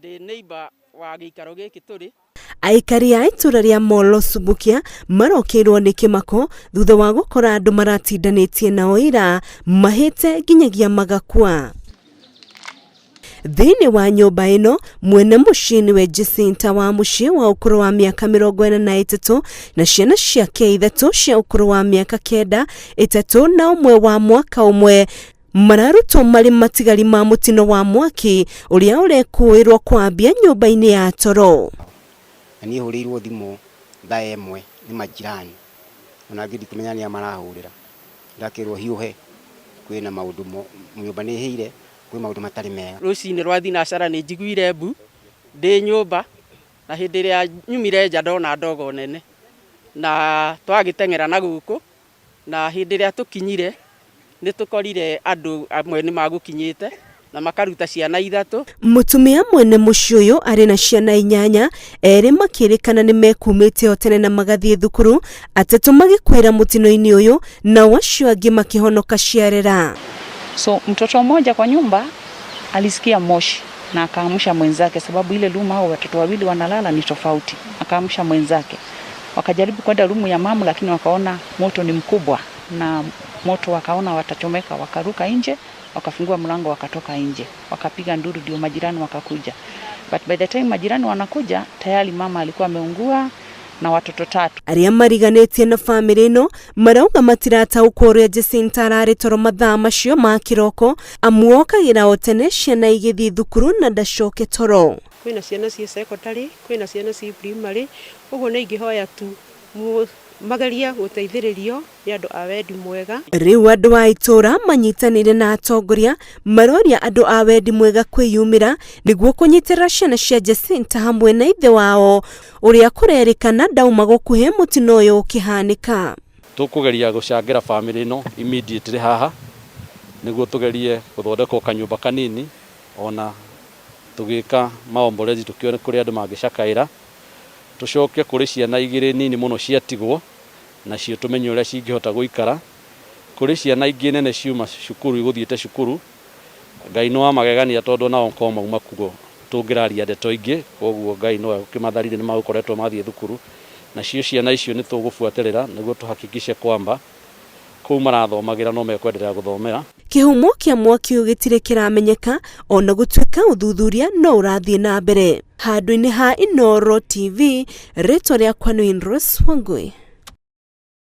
Ndi neighbor wa gĩikaro gĩkĩ tũrĩ. Aikari a itũra rĩa Molo Subukia marokĩrwo nĩ kĩmako thutha wa gũkora andũ maratindanĩtie nao ira mahĩte nginyagia magakua. Thĩinĩ wa nyũmba ĩno mwene mũciĩ nĩwe Jacinta wa mũciĩ wa ũkũrũ wa mĩaka 43 na ciana ciake 3 cia ũkũrũ wa mĩaka 9, 3 na ũmwe wa mwaka ũmwe mararutwo marĩ matigari ma mũtino wa mwaki ũrĩa ũrekũĩrwo kwambia nyũmba-inĩ ya toro. Niĩ hũrĩirwo thimũ thaa 1 nĩ majirani, ona ngĩthi kũmenya nĩ marahũrĩra, ndakĩrwo hiũhe kwĩna maũndũ nyũmba nĩ hĩire, kwĩ maũndũ matarĩ mega. Rũcinĩ rwa thinacara nĩ njiguire mbu ndĩ nyũmba, na hĩndĩ ĩrĩa nyumire nja ndona ndogo nene na twagĩteng'era na gũkũ, na hĩndĩ ĩrĩa tũkinyire nĩ tũkorire andũ amwe nĩ magũkinyĩte na makaruta ciana 3. Mũtumia mwene mũciĩ ũyũ arĩ na ciana 8, erĩ makĩrĩkana nĩ mekumĩte o tene na magathiĩ thukuru, 3 magĩkwĩra mũtino-inĩ ũyũ na acio angĩ makĩhonoka ciarera. So mtoto mmoja kwa nyumba alisikia moshi na akaamsha mwenzake, sababu ile room hao watoto wawili wanalala ni tofauti. Akaamsha mwenzake, wakajaribu kwenda room ya mama, lakini wakaona moto ni mkubwa na moto wakaona watachomeka, wakaruka nje, wakafungua mlango, wakatoka nje, wakapiga nduru, ndio majirani wakakuja. But by the time majirani wanakuja tayari mama alikuwa ameungua na watoto 3. Arĩa mariganĩtie na bamĩrĩ ĩno marauga matirataũkwo ũrĩa Jacinta ararĩ toro mathaa macio ma kĩroko, amuokagĩra o tene ciana igĩthiĩ thukuru na ndacoke toro. Kwĩna ciana cia secondary, kwĩna ciana cia primary, ũguo nĩ ingĩhoya tu magaria gũteithĩrĩrio nĩ andũ a wendi mwega. Rĩu andũ a itũra manyitanĩire na atongoria maroria andũ a wendi mwega kwĩyumĩra nĩguo kũnyitĩrĩra ciana cia Jacinta hamwe na ithe wao ũrĩa kũrerĩkana ndauma gũkuhĩ mũtino ũyũ ũkĩhanĩka. Tũkũgeria gũcangĩra bamĩrĩ ĩno immediately haha nĩguo tũgerie gũthondeka kanyũmba kanini, ona tũgĩka maombolezi tũkĩone kũrĩa andũ mangĩcakaĩra, tucoke kuri ciana 2 nini muno ciatigwo na cio tumenye uria cingihota guikara. Kuri ciana ingĩ nene ciuma cukuru iguthiĩte cukuru, Ngai no amagegania tondu nao ko mauma kugo tungiraria ndeto ingĩ, koguo Ngai no akimatharire nĩ magũkoretwo mathiĩ thukuru, na cio ciana icio nĩ tũgũbuatĩrĩra nĩguo tuhakikishe kwamba kũu marathomagira no mekwenderea gũthomera. Kĩhumo kĩa mwaki gĩtirĩ kĩramenyeka, ona gũtuĩka ũthuthuria no ũrathiĩ na mbere. Handũ-inĩ ha Inooro TV, rĩtwa rĩakwa nĩ Rose Wangui.